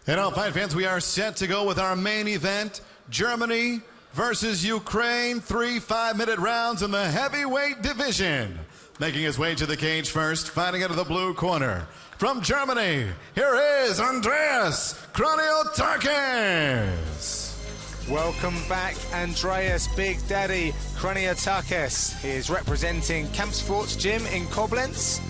And all fight fans, we are set to go with our main event, Germany versus Ukraine, 3 5-minute rounds in the heavyweight division. Making his way to the cage first, fighting out of the blue corner. From Germany, here is Andreas Kraniotakes. Welcome back, Andreas Big Daddy Kraniotakes. He is representing Kampfsports Gym in Koblenz.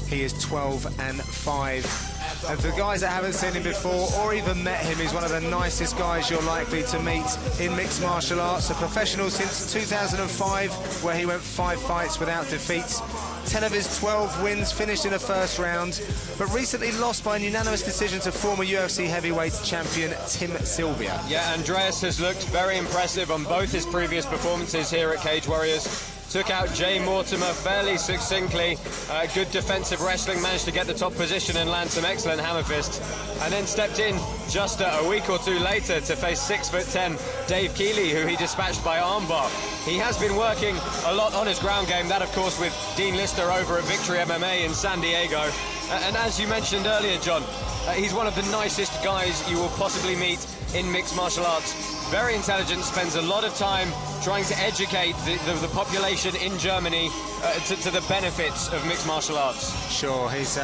He is 12-5. And for the guys that haven't seen him before or even met him, he's one of the nicest guys you're likely to meet in mixed martial arts. A professional since 2005, where he went 5 fights without defeats. 10 of his 12 wins finished in the first round, but recently lost by a unanimous decision to former UFC heavyweight champion Tim Sylvia. Yeah, Andreas has looked very impressive on both his previous performances here at Cage Warriors. Took out Jay Mortimer fairly succinctly. Good defensive wrestling, managed to get the top position and land some excellent hammer fists. And then stepped in just a week or two later to face 6'10" Dave Keeley, who he dispatched by armbar. He has been working a lot on his ground game, that of course with Dean Lister over at Victory MMA in San Diego. And as you mentioned earlier, John, he's one of the nicest guys you will possibly meet in mixed martial arts. Very intelligent, spends a lot of time trying to educate the population in Germany to the benefits of mixed martial arts. Sure, he's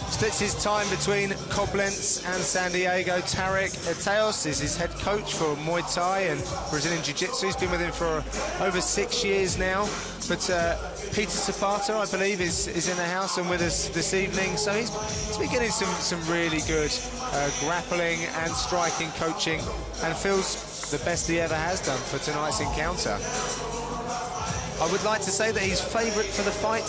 splits his time between Koblenz and San Diego. Tarek Eteos is his head coach for Muay Thai and Brazilian Jiu-Jitsu. He's been with him for over 6 years now. But Peter Zapata, I believe, is in the house and with us this evening. So he's been getting some really good grappling and striking coaching, and feels the best he ever has done for tonight's encounter. I would like to say that he's favourite for the fight,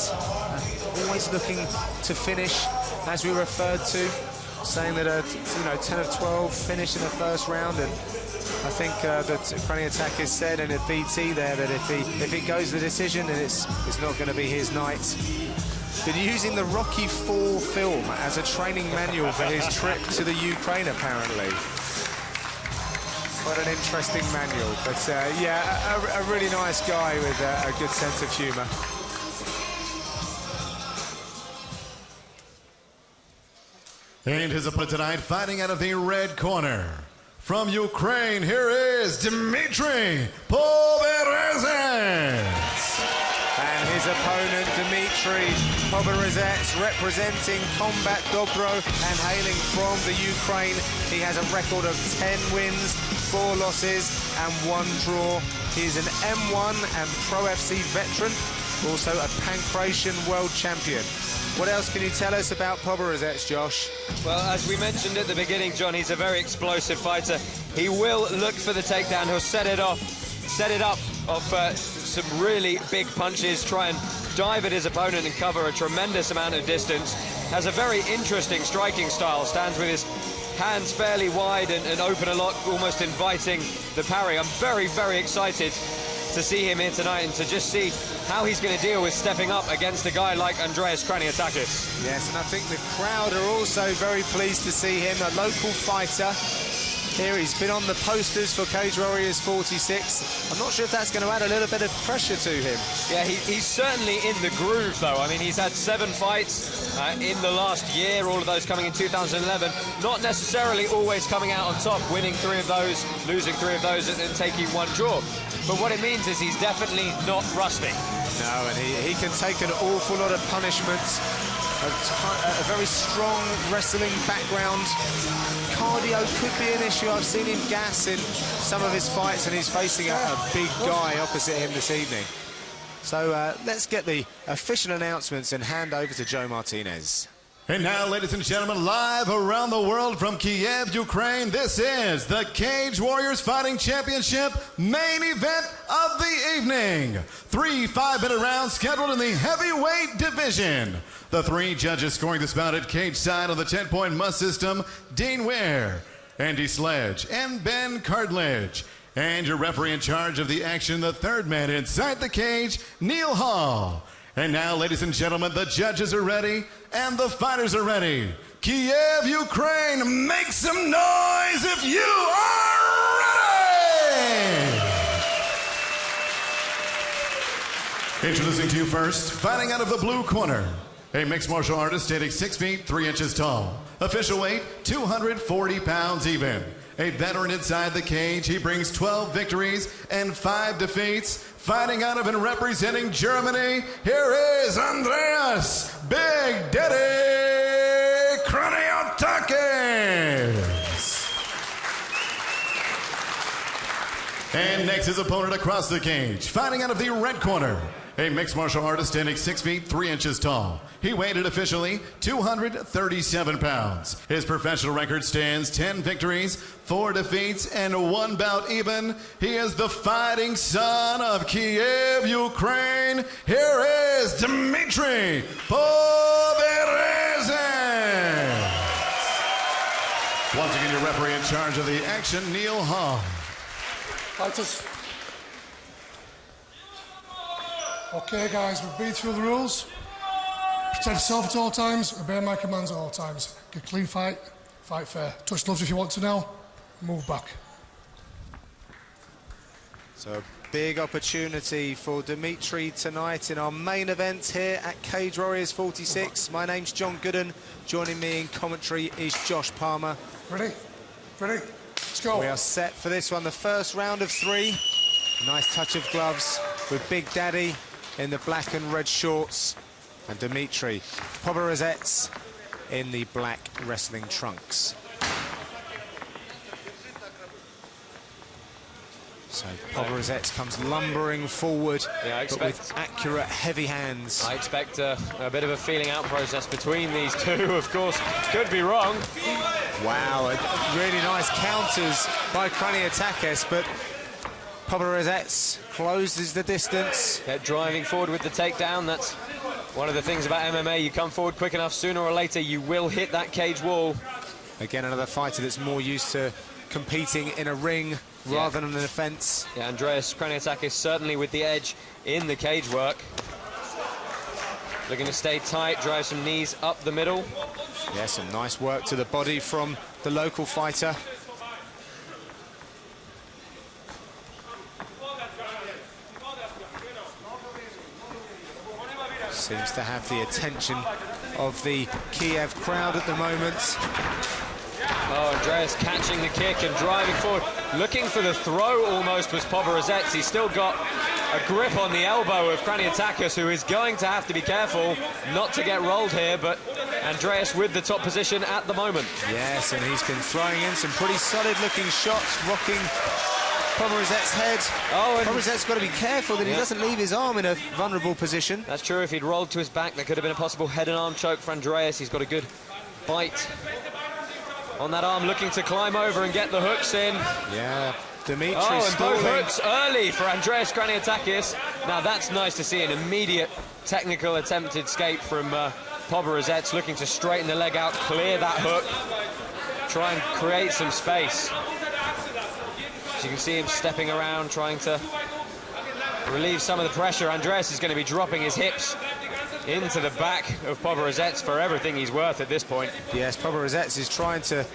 always looking to finish, as we referred to, saying that 10 of 12 finished in the first round, and I think that Kraniotakes said in a BT there that if it goes the decision, then it's not going to be his night. Been using the Rocky IV film as a training manual for his trip to the Ukraine, apparently. Quite an interesting manual, but yeah, a really nice guy with a good sense of humour. And his opponent tonight, fighting out of the red corner. From Ukraine, here is Dmitry Poberezhets. And his opponent, Dmitry Poberezhets, representing Combat Dobro and hailing from the Ukraine. He has a record of 10 wins, 4 losses and 1 draw. He is an M1 and Pro FC veteran, also a Pancration World Champion. What else can you tell us about Poberezhets, Josh? Well, as we mentioned at the beginning, John, he's a very explosive fighter. He will look for the takedown. He'll set it up off some really big punches, try and dive at his opponent and cover a tremendous amount of distance. Has a very interesting striking style, stands with his hands fairly wide and open a lot, almost inviting the parry. I'm very, very excited to see him here tonight and to just see how he's going to deal with stepping up against a guy like Andreas Kraniotakes. Yes, and I think the crowd are also very pleased to see him, a local fighter. Here, he's been on the posters for Cage Warriors 46. I'm not sure if that's going to add a little bit of pressure to him. Yeah, he's certainly in the groove, though. I mean, he's had 7 fights in the last year, all of those coming in 2011. Not necessarily always coming out on top, winning 3 of those, losing 3 of those, and taking 1 draw. But what it means is he's definitely not rusty. No, and he can take an awful lot of punishment. A very strong wrestling background. Cardio could be an issue. I've seen him gas in some of his fights, and he's facing a big guy opposite him this evening. So let's get the official announcements and hand over to Joe Martinez. And now, ladies and gentlemen, live around the world from Kiev, Ukraine, this is the Cage Warriors Fighting Championship main event of the evening. 3 5-minute rounds scheduled in the heavyweight division. The 3 judges scoring this bout at cage side on the 10-point must system, Dean Ware, Andy Sledge, and Ben Cartledge. And your referee in charge of the action, the 3rd man inside the cage, Neil Hall. And now, ladies and gentlemen, the judges are ready and the fighters are ready. Kiev, Ukraine, make some noise if you are ready! Introducing to you first, fighting out of the blue corner. A mixed martial artist standing 6 feet 3 inches tall. Official weight 240 pounds even. A veteran inside the cage, he brings 12 victories and 5 defeats. Fighting out of and representing Germany, here is Andreas Big Daddy Kraniotakes. And next, his opponent across the cage, fighting out of the red corner. A mixed martial artist standing 6 feet 3 inches tall. He weighed officially 237 pounds. His professional record stands 10 victories, 4 defeats, and 1 bout even. He is the fighting son of Kiev, Ukraine. Here is Dmitry Poberezhets. Once again, your referee in charge of the action, Neil Hall. Fighters. Okay, guys, we've been through the rules. Protect yourself at all times, obey my commands at all times. Get a clean fight, fight fair. Touch gloves if you want to now, move back. So a big opportunity for Dimitri tonight in our main event here at Cage Warriors 46. My name's John Gooden. Joining me in commentary is Josh Palmer. Ready? Ready? Let's go. We are set for this one, the first round of 3. Nice touch of gloves with Big Daddy in the black and red shorts, and Dmitry Poberezhets in the black wrestling trunks. So Poberezhets comes lumbering forward, but with accurate, heavy hands. I expect a bit of a feeling out process between these two, of course. Could be wrong. Wow, really nice counters by Kraniotakes, but Poberezhets closes the distance. They're driving forward with the takedown. That's one of the things about MMA. You come forward quick enough, sooner or later you will hit that cage wall. Again, another fighter that's more used to competing in a ring rather than an offense. Yeah, Andreas Kraniotakes certainly with the edge in the cage work. Looking to stay tight, drive some knees up the middle. Yeah, some nice work to the body from the local fighter. Seems to have the attention of the Kiev crowd at the moment. Oh, Andreas catching the kick and driving forward. Looking for the throw almost was Poberezhets. He's still got a grip on the elbow of Kraniotakes, who is going to have to be careful not to get rolled here, but Andreas with the top position at the moment. Yes, and he's been throwing in some pretty solid-looking shots, rocking Poberezhets' head. Oh, and Poberezhets' got to be careful that he doesn't leave his arm in a vulnerable position. That's true. If he'd rolled to his back, there could have been a possible head and arm choke for Andreas. He's got a good bite on that arm, looking to climb over and get the hooks in. Yeah, Dimitri and both hooks early for Andreas Kraniotakes. Now that's nice to see, an immediate technical attempted escape from Poberezhets, looking to straighten the leg out, clear that hook, try and create some space. As you can see him stepping around, trying to relieve some of the pressure. Andreas is going to be dropping his hips into the back of Poberezhets for everything he's worth at this point. Yes, Poberezhets is trying to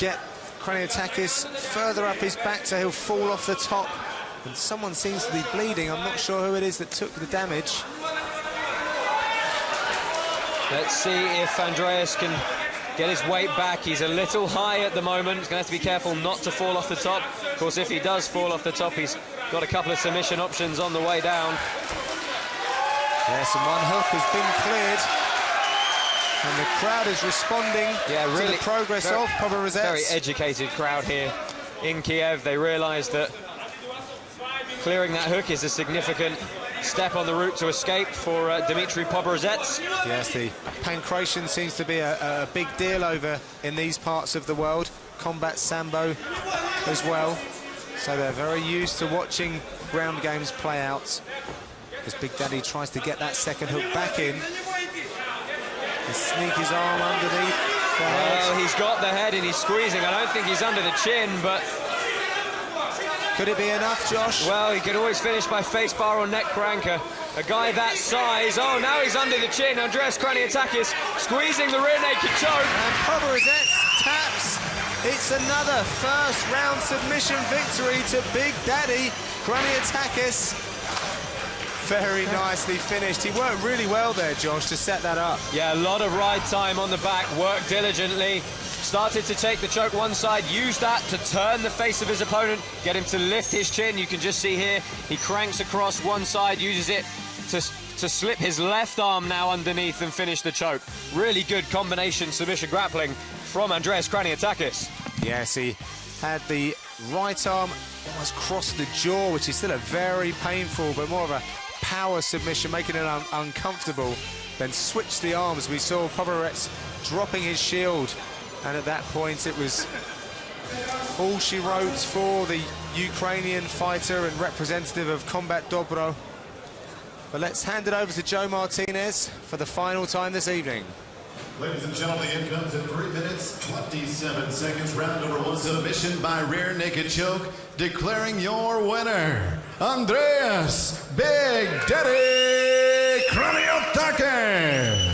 get Kraniotakes further up his back so he'll fall off the top. And someone seems to be bleeding. I'm not sure who it is that took the damage. Let's see if Andreas can get his weight back. He's a little high at the moment. He's going to have to be careful not to fall off the top. Of course, if he does fall off the top, he's got a couple of submission options on the way down. Yes, and one hook has been cleared. And the crowd is responding to the progress of Poberezhets. Very educated crowd here in Kiev. They realise that clearing that hook is a significant step on the route to escape for Dmitry Poberezhets. Yes, the pancration seems to be a big deal over in these parts of the world. Combat Sambo as well. So they're very used to watching ground games play out. As Big Daddy tries to get that second hook back in. And sneak his arm underneath the head. Well, he's got the head and he's squeezing. I don't think he's under the chin, but... Could it be enough, Josh? Well, he could always finish by face bar or neck cranker. A guy that size. Oh, now he's under the chin. Andreas Kraniotakes squeezing the rear naked choke. And Poberezhets taps. It's another first round submission victory to Big Daddy Kraniotakes. Very nicely finished. He worked really well there, Josh, to set that up. Yeah, a lot of ride time on the back, worked diligently. Started to take the choke one side, used that to turn the face of his opponent, get him to lift his chin. You can just see here, he cranks across one side, uses it to slip his left arm now underneath and finish the choke. Really good combination submission grappling from Andreas Kraniotakes. Yes, he had the right arm almost crossed the jaw, which is still a very painful, but more of a power submission, making it uncomfortable. Then switched the arms. We saw Poberezhets dropping his shield, and at that point it was all she wrote for the Ukrainian fighter and representative of Combat Dobro. But let's hand it over to Joe Martinez for the final time this evening. Ladies and gentlemen, the end comes in 3 minutes, 27 seconds. Round number 1, submission by rear naked choke. Declaring your winner, Andreas Big Daddy Kraniotakes.